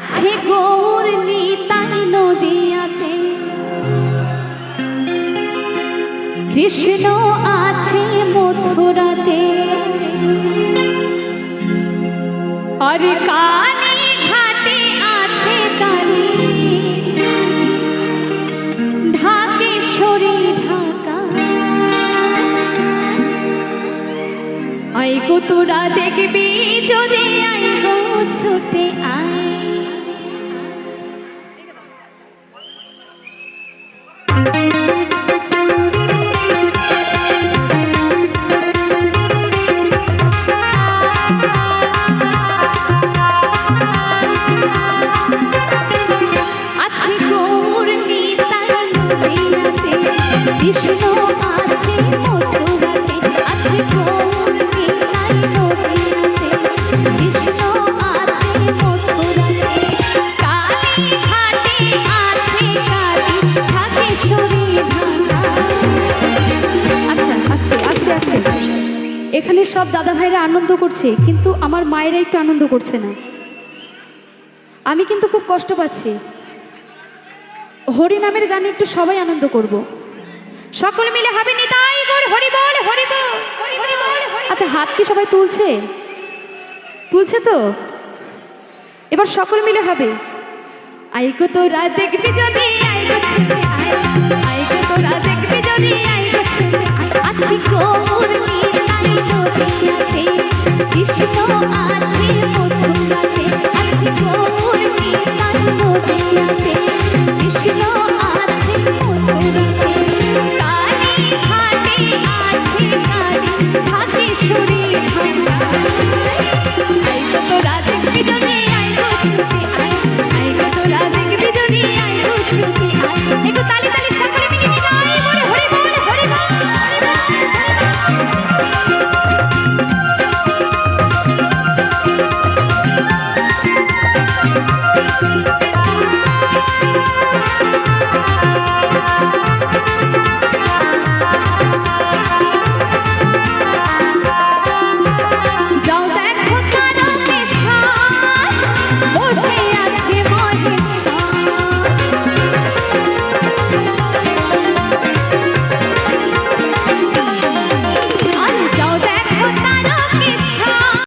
আছে গৌর নিতাই নদিয়াতে, কৃষ্ণ আছে মথুরাতে, আর কালী ঘাটে আছে কালী, ঢাকেশ্বরী ঢাকা। আইগো তোরা দেখবি যদি আইগো ছুটে আয়। আছে গৌর নিতাই নদিয়াতে, কৃষ্ণ আছে মথুরাতে, আছে গৌর নিতাই নদিয়াতে, কৃষ্ণ আছে মথুরাতে, কালী ঘাটে আছে কালী, ঢাকেশ্বরী ঢাকা। আচ্ছা আস্তে আস্তে আস্তে, এখানে সব দাদা ভাইরা আনন্দ করছে, কিন্তু আমার মায়েরা একটু আনন্দ করছে না। আমি কিন্তু খুব কষ্ট পাচ্ছি। হরি নামের গানে একটু সবাই আনন্দ করব, সকলে মিলে হবে নিতাই গৌর হরি বল হরি বল। আচ্ছা, হাত কি সবাই তুলছে? তুলছে তো? এবার সকলে মিলে হবে আইগো তোরা দেখবি যদি আইগো ছুটে আয়, আইগো তোরা দেখবি যদি আইগো ছুটে আয়। আছে গৌর নিতাই নদিয়াতে, কৃষ্ণ আছে মথুরাতে,